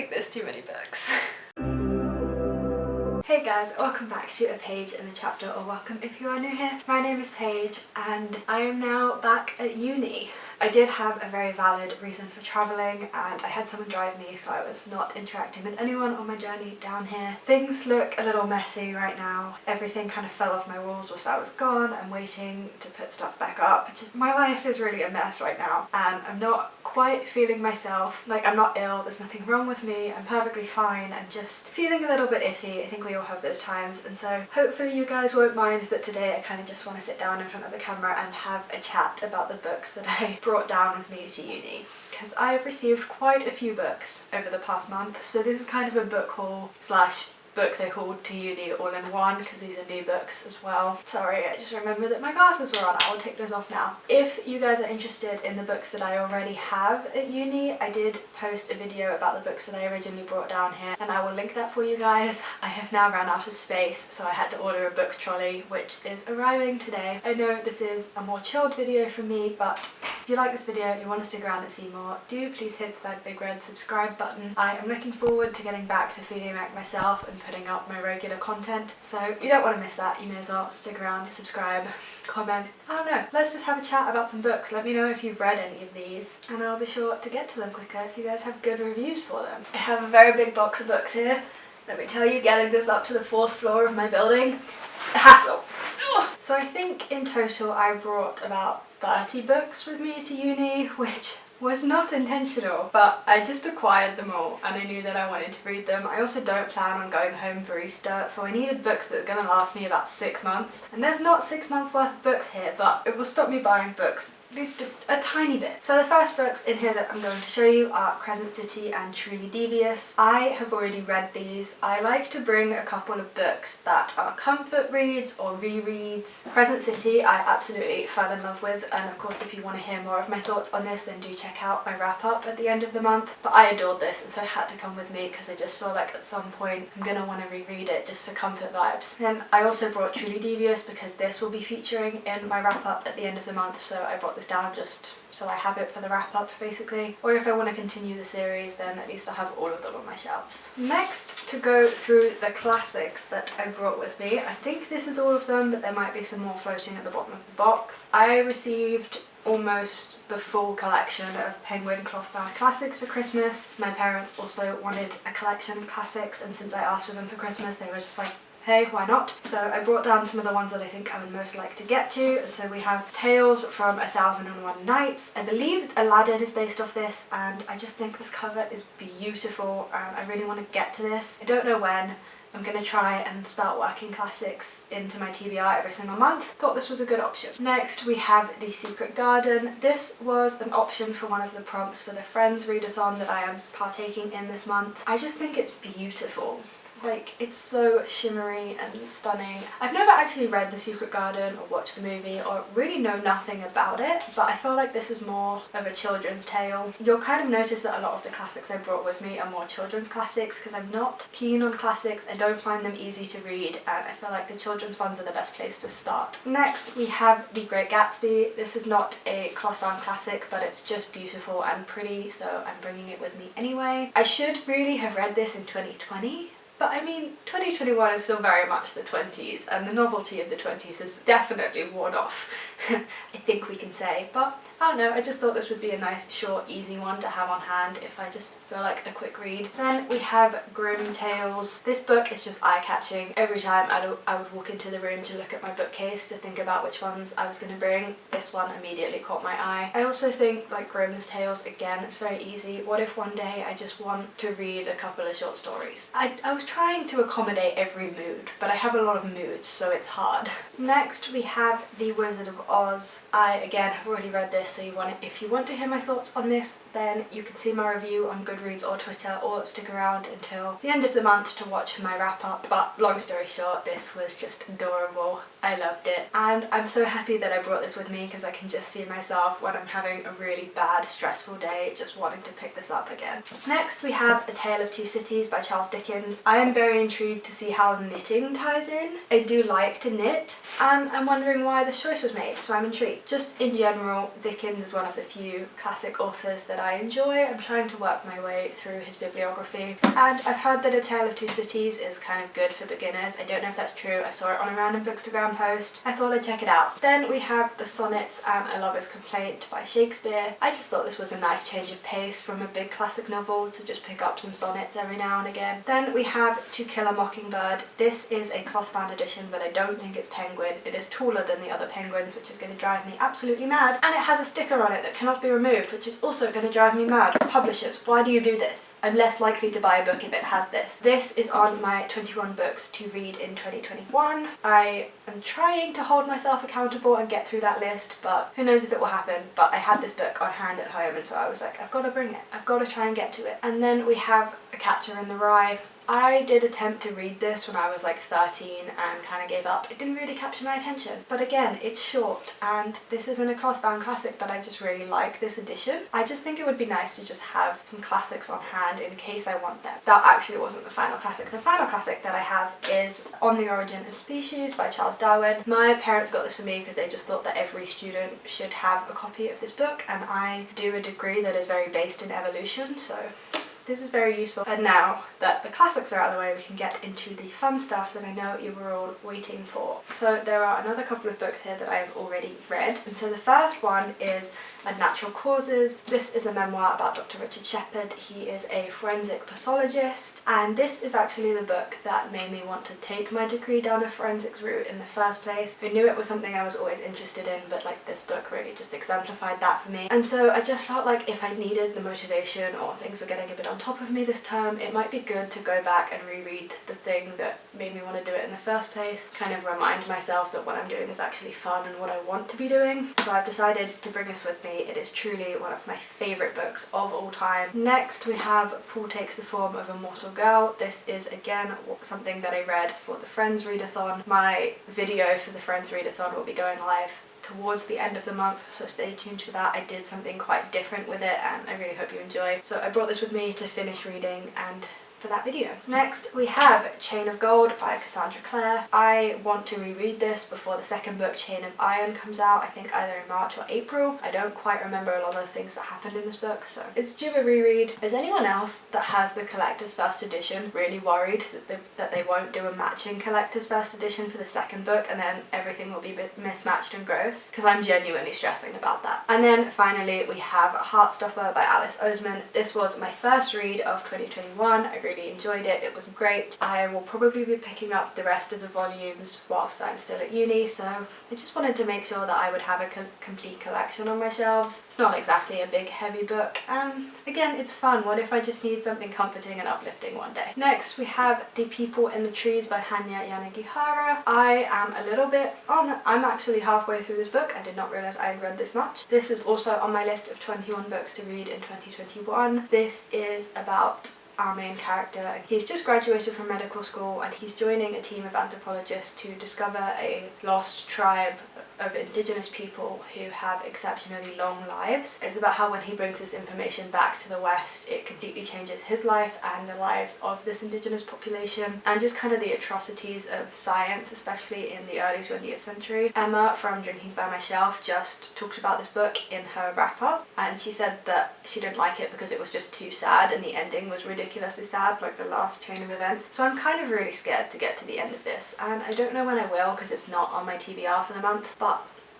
think there's too many books. Hey guys, welcome back to a page in the chapter, or welcome if you are new here. My name is Paige and I am now back at uni. I did have a very valid reason for travelling and I had someone drive me, so I was not interacting with anyone on my journey down here. Things look a little messy right now. Everything kind of fell off my walls whilst I was gone. I'm waiting to put stuff back up. My life is really a mess right now and I'm not quite feeling myself. Like, I'm not ill, there's nothing wrong with me, I'm perfectly fine. I'm just feeling a little bit iffy. I think we all have those times, and so hopefully you guys won't mind that today I kind of just want to sit down in front of the camera and have a chat about the books that I brought down with me to uni, because I have received quite a few books over the past month, so this is kind of a book haul slash books I hauled to uni all in one, because these are new books as well. Sorry, I just remembered that my glasses were on. I will take those off now. If you guys are interested in the books that I already have at uni, I did post a video about the books that I originally brought down here and I will link that for you guys. I have now run out of space, so I had to order a book trolley, which is arriving today. I know this is a more chilled video from me, but if you like this video and you want to stick around and see more, do please hit that big red subscribe button. I am looking forward to getting back to feeling like myself and putting up my regular content, so you don't want to miss that. You may as well stick around, subscribe, comment, I don't know, let's just have a chat about some books. Let me know if you've read any of these and I'll be sure to get to them quicker if you guys have good reviews for them. I have a very big box of books here. Let me tell you, getting this up to the 4th floor of my building, a hassle. Ugh. So I think in total I brought about 30 books with me to uni, which was not intentional, but I just acquired them all and I knew that I wanted to read them. I also don't plan on going home for Easter, so I needed books that are going to last me about 6 months. And there's not 6 months worth of books here, but it will stop me buying books at least a tiny bit. So the first books in here that I'm going to show you are Crescent City and Truly Devious. I have already read these. I like to bring a couple of books that are comfort reads or rereads. Crescent City I absolutely fell in love with, and of course if you want to hear more of my thoughts on this, then do check out my wrap up at the end of the month. But I adored this, and so it had to come with me because I just feel like at some point I'm gonna want to reread it just for comfort vibes. And I also brought Truly Devious because this will be featuring in my wrap up at the end of the month, so I brought this down just so I have it for the wrap up basically. Or if I want to continue the series, then at least I have all of them on my shelves. Next, to go through the classics that I brought with me. I think this is all of them, but there might be some more floating at the bottom of the box. I received almost the full collection of Penguin cloth-bound classics for Christmas. My parents also wanted a collection of classics, and since I asked for them for Christmas, they were just like, hey, why not? So I brought down some of the ones that I think I would most like to get to, and so we have Tales from 1001 Nights. I believe Aladdin is based off this, and I just think this cover is beautiful and I really want to get to this. I don't know when. I'm going to try and start working classics into my TBR every single month. Thought this was a good option. Next we have The Secret Garden. This was an option for one of the prompts for the Friends readathon that I am partaking in this month. I just think it's beautiful. Like, it's so shimmery and stunning. I've never actually read The Secret Garden or watched the movie or really know nothing about it, but I feel like this is more of a children's tale. You'll kind of notice that a lot of the classics I brought with me are more children's classics because I'm not keen on classics. I don't find them easy to read, and I feel like the children's ones are the best place to start. Next we have The Great Gatsby. This is not a cloth-bound classic, but it's just beautiful and pretty, so I'm bringing it with me anyway. I should really have read this in 2020. But I mean, 2021 is still very much the 20s, and the novelty of the 20s has definitely worn off, I think we can say. But I don't know, I just thought this would be a nice, short, easy one to have on hand if I just feel like a quick read. Then we have Grimm Tales. This book is just eye-catching. Every time I would walk into the room to look at my bookcase to think about which ones I was going to bring, this one immediately caught my eye. I also think, like Grimm's Tales, again, it's very easy. What if one day I just want to read a couple of short stories? I was trying to accommodate every mood, but I have a lot of moods, so it's hard. Next we have The Wizard of Oz. I, again, have already read this, so if you want to hear my thoughts on this, then you can see my review on Goodreads or Twitter, or stick around until the end of the month to watch my wrap up. But long story short, this was just adorable. I loved it, and I'm so happy that I brought this with me because I can just see myself when I'm having a really bad, stressful day just wanting to pick this up again. Next we have A Tale of Two Cities by Charles Dickens. I I am very intrigued to see how knitting ties in. I do like to knit, and I'm wondering why this choice was made, so I'm intrigued. Just in general, Dickens is one of the few classic authors that I enjoy. I'm trying to work my way through his bibliography, and I've heard that A Tale of Two Cities is kind of good for beginners. I don't know if that's true. I saw it on a random Bookstagram post. I thought I'd check it out. Then we have The Sonnets and A Lover's Complaint by Shakespeare. I just thought this was a nice change of pace from a big classic novel to just pick up some sonnets every now and again. Then we have To Kill a Mockingbird. This is a cloth-bound edition, but I don't think it's penguin. It is taller than the other penguins, which is going to drive me absolutely mad. And it has a sticker on it that cannot be removed, which is also going to drive me mad. Publishers, why do you do this? I'm less likely to buy a book if it has this. This is on my 21 books to read in 2021. I am trying to hold myself accountable and get through that list, but who knows if it will happen. But I had this book on hand at home, and so I was like, I've got to bring it. I've got to try and get to it. And then we have A Catcher in the Rye. I did attempt to read this when I was like 13 and kind of gave up. It didn't really capture my attention. But again, it's short, and this isn't a cloth-bound classic, but I just really like this edition. I just think it would be nice to just have some classics on hand in case I want them. That actually wasn't the final classic. The final classic that I have is On the Origin of Species by Charles Darwin. My parents got this for me because they just thought that every student should have a copy of this book, and I do a degree that is very based in evolution, so this is very useful. And now that the classics are out of the way, we can get into the fun stuff that I know you were all waiting for. So there are another couple of books here that I have already read. And so the first one is Unnatural Causes. This is a memoir about Dr. Richard Shepherd. He is a forensic pathologist, and this is actually the book that made me want to take my degree down a forensics route in the first place. I knew it was something I was always interested in, but like this book really just exemplified that for me. And so I just felt like if I needed the motivation or things were getting a bit on top of me this term, it might be good to go back and reread the thing that made me want to do it in the first place, kind of remind myself that what I'm doing is actually fun and what I want to be doing. So I've decided to bring this with me. It is truly one of my favourite books of all time. Next we have Paul Takes the Form of a Mortal Girl. This is again something that I read for the Friends Readathon. My video for the Friends Readathon will be going live towards the end of the month, so stay tuned for that. I did something quite different with it and I really hope you enjoy. So I brought this with me to finish reading and for that video. Next we have Chain of Gold by Cassandra Clare. I want to reread this before the second book, Chain of Iron, comes out, I think either in March or April. I don't quite remember a lot of the things that happened in this book, so it's due a reread. Is anyone else that has the collector's first edition really worried that they won't do a matching collector's first edition for the second book and then everything will be a bit mismatched and gross? Because I'm genuinely stressing about that. And then finally we have Heartstopper by Alice Oseman. This was my first read of 2021. I really enjoyed it. It was great. I will probably be picking up the rest of the volumes whilst I'm still at uni, so I just wanted to make sure that I would have a complete collection on my shelves. It's not exactly a big heavy book, and again, it's fun. What if I just need something comforting and uplifting one day? Next we have The People in the Trees by Hanya Yanagihara. I am a little bit I'm actually halfway through this book. I did not realise I had read this much. This is also on my list of 21 books to read in 2021. This is about our main character, and he's just graduated from medical school and he's joining a team of anthropologists to discover a lost tribe of indigenous people who have exceptionally long lives. It's about how when he brings this information back to the West, it completely changes his life and the lives of this indigenous population, and just kind of the atrocities of science, especially in the early 20th century. Emma from Drinking by My Shelf just talked about this book in her wrap-up, and she said that she didn't like it because it was just too sad and the ending was ridiculously sad, like the last chain of events. So I'm kind of really scared to get to the end of this, and I don't know when I will because it's not on my TBR for the month, but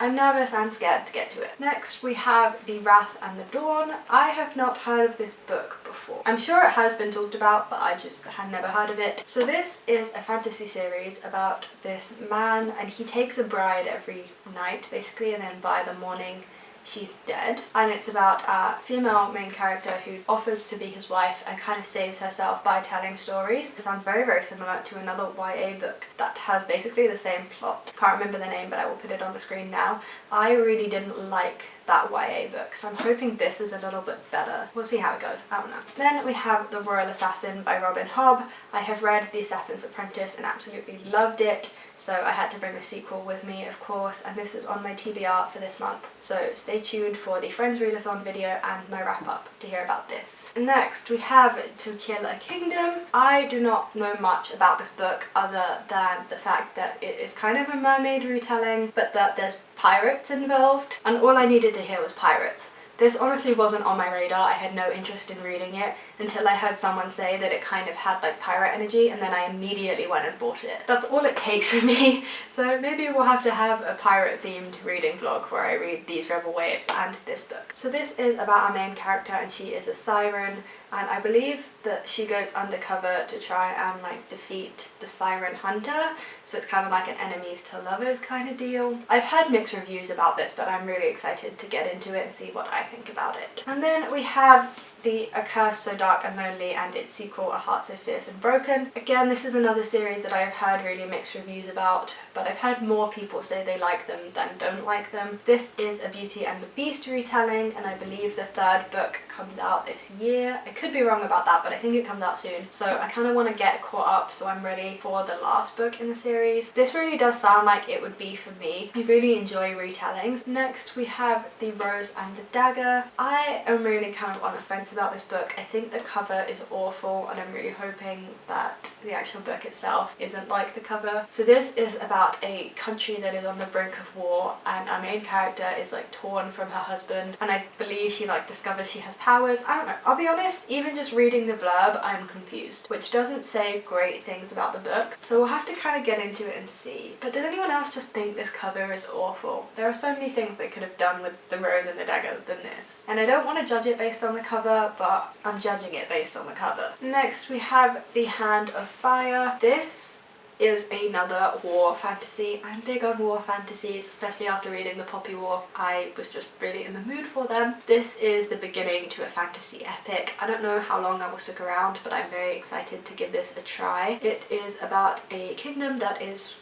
I'm nervous and scared to get to it. Next we have The Wrath and the Dawn. I have not heard of this book before. I'm sure it has been talked about, but I just had never heard of it. So this is a fantasy series about this man, and he takes a bride every night basically, and then by the morning she's dead, and it's about a female main character who offers to be his wife and kind of saves herself by telling stories. It sounds very, very similar to another YA book that has basically the same plot. Can't remember the name, but I will put it on the screen now. I really didn't like that YA book, so I'm hoping this is a little bit better. We'll see how it goes, I don't know. Then we have The Royal Assassin by Robin Hobb. I have read The Assassin's Apprentice and absolutely loved it. so I had to bring the sequel with me, of course, and this is on my TBR for this month. So stay tuned for the Friends Readathon video and my wrap-up to hear about this. Next, we have To Kill a Kingdom. I do not know much about this book other than the fact that it is kind of a mermaid retelling, but that there's pirates involved, and all I needed to hear was pirates. This honestly wasn't on my radar. I had no interest in reading it until I heard someone say that it kind of had like pirate energy, and then I immediately went and bought it. That's all it takes for me. So maybe we'll have to have a pirate themed reading vlog where I read these Rebel Waves and this book. So this is about our main character, and she is a siren, and I believe that she goes undercover to try and like defeat the siren hunter. So it's kind of like an enemies to lovers kind of deal. I've heard mixed reviews about this, but I'm really excited to get into it and see what I think about it. And then we have the A Curse So Dark and Lonely and its sequel, A Heart So Fierce and Broken. Again, this is another series that I have heard really mixed reviews about, but I've heard more people say they like them than don't like them. This is a Beauty and the Beast retelling, and I believe the third book comes out this year. I could be wrong about that, but I think it comes out soon. So I kind of want to get caught up so I'm ready for the last book in the series. This really does sound like it would be for me. I really enjoy retellings. Next, we have The Rose and the Dagger. I am really kind of on the fence about this book. I think the cover is awful, and I'm really hoping that the actual book itself isn't like the cover. So this is about a country that is on the brink of war, and our main character is like torn from her husband, and I believe she like discovers she has powers. I don't know, I'll be honest, even just reading the blurb I'm confused, which doesn't say great things about the book, so we'll have to kind of get into it and see. But does anyone else just think this cover is awful? There are so many things they could have done with The Rose and the Dagger than this, and I don't want to judge it based on the cover, but I'm judging it based on the cover. Next, we have The Hand of Fire. This is another war fantasy. I'm big on war fantasies, especially after reading The Poppy War. I was just really in the mood for them. This is the beginning to a fantasy epic. I don't know how long I will stick around, but I'm very excited to give this a try. It is about a kingdom that is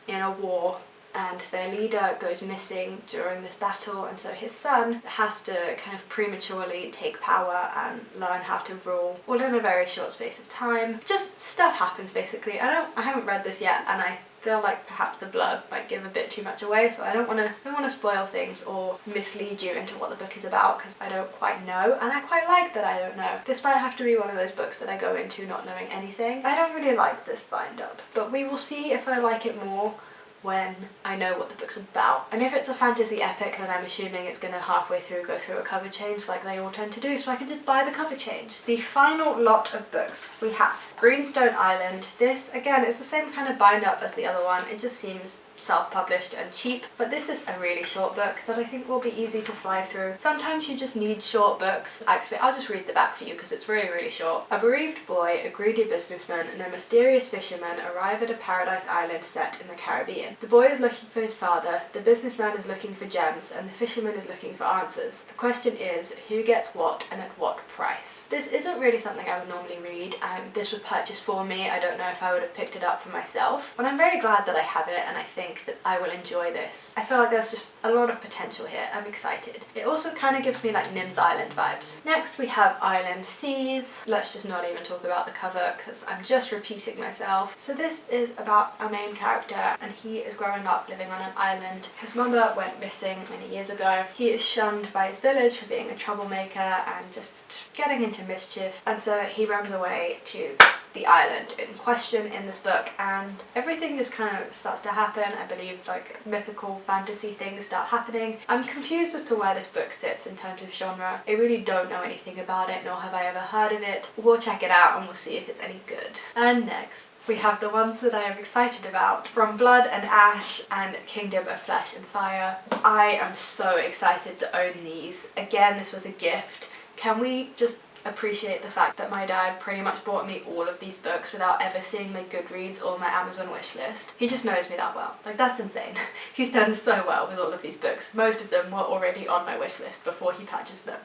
in a war, and their leader goes missing during this battle, and so his son has to kind of prematurely take power and learn how to rule, all in a very short space of time. Just stuff happens basically. I haven't read this yet, and I feel like perhaps the blurb might give a bit too much away, so I don't want to spoil things or mislead you into what the book is about, because I don't quite know, and I quite like that I don't know. This might have to be one of those books that I go into not knowing anything. I don't really like this bind up, but we will see if I like it more when I know what the book's about. And if it's a fantasy epic, then I'm assuming it's going to halfway through go through a cover change like they all tend to do, so I can just buy the cover change. The final lot of books we have Greenstone Island. This, again, is the same kind of bind up as the other one. It just seems self-published and cheap, but this is a really short book that I think will be easy to fly through. Sometimes you just need short books. Actually, I'll just read the back for you because it's really, really short. A bereaved boy, a greedy businessman, and a mysterious fisherman arrive at a paradise island set in the Caribbean. The boy is looking for his father, the businessman is looking for gems, and the fisherman is looking for answers. The question is, who gets what and at what price? This isn't really something I would normally read, and this was purchased for me. I don't know if I would have picked it up for myself, but I'm very glad that I have it, and I think that I will enjoy this. I feel like there's just a lot of potential here. I'm excited. It also kind of gives me like Nim's Island vibes. Next we have Island Seas. Let's just not even talk about the cover because I'm just repeating myself. So this is about our main character, and he is growing up living on an island. His mother went missing many years ago. He is shunned by his village for being a troublemaker and just getting into mischief, and so he runs away to the island in question in this book, and everything just kind of starts to happen. I believe like mythical fantasy things start happening. I'm confused as to where this book sits in terms of genre. I really don't know anything about it, nor have I ever heard of it. We'll check it out and we'll see if it's any good. And next we have the ones that I am excited about, From Blood and Ash and Kingdom of Flesh and Fire. I am so excited to own these. Again, this was a gift. Can we just appreciate the fact that my dad pretty much bought me all of these books without ever seeing my Goodreads or my Amazon wishlist? He just knows me that well. Like, that's insane. He's done so well with all of these books. Most of them were already on my wishlist before he purchased them.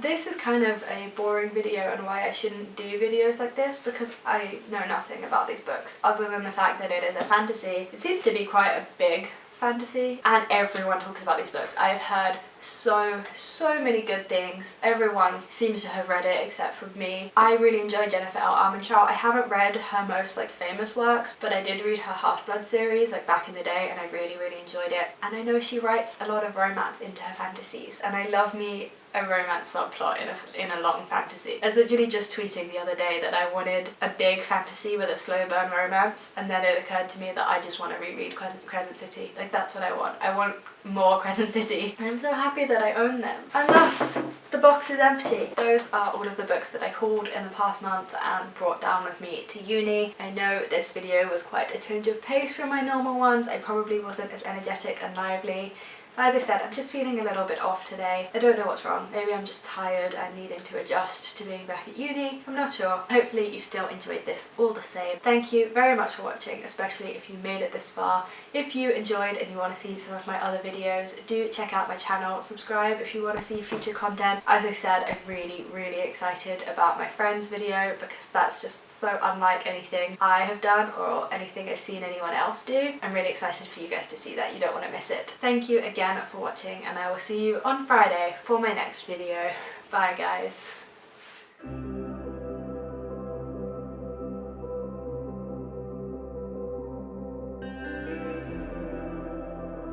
This is kind of a boring video on why I shouldn't do videos like this, because I know nothing about these books other than the fact that it is a fantasy. It seems to be quite a big fantasy, and everyone talks about these books. I've heard so many good things. Everyone seems to have read it except for me. I really enjoyed Jennifer L. Armentrout. I haven't read her most like famous works, but I did read her Half-Blood series like back in the day, and I really enjoyed it. And I know she writes a lot of romance into her fantasies, and I love me a romance subplot in a long fantasy. I was literally just tweeting the other day that I wanted a big fantasy with a slow burn romance, and then it occurred to me that I just want to reread Crescent City. Like, that's what I want. I want more Crescent City. And I'm so happy that I own them. And thus, the box is empty. Those are all of the books that I hauled in the past month and brought down with me to uni. I know this video was quite a change of pace from my normal ones. I probably wasn't as energetic and lively. As I said, I'm just feeling a little bit off today. I don't know what's wrong. Maybe I'm just tired and needing to adjust to being back at uni. I'm not sure. Hopefully you still enjoyed this all the same. Thank you very much for watching, especially if you made it this far. If you enjoyed and you want to see some of my other videos, do check out my channel. Subscribe if you want to see future content. As I said, I'm really excited about my friends video because that's just so unlike anything I have done or anything I've seen anyone else do. I'm really excited for you guys to see that. You don't want to miss it. Thank you again for watching, and I will see you on Friday for my next video. Bye guys.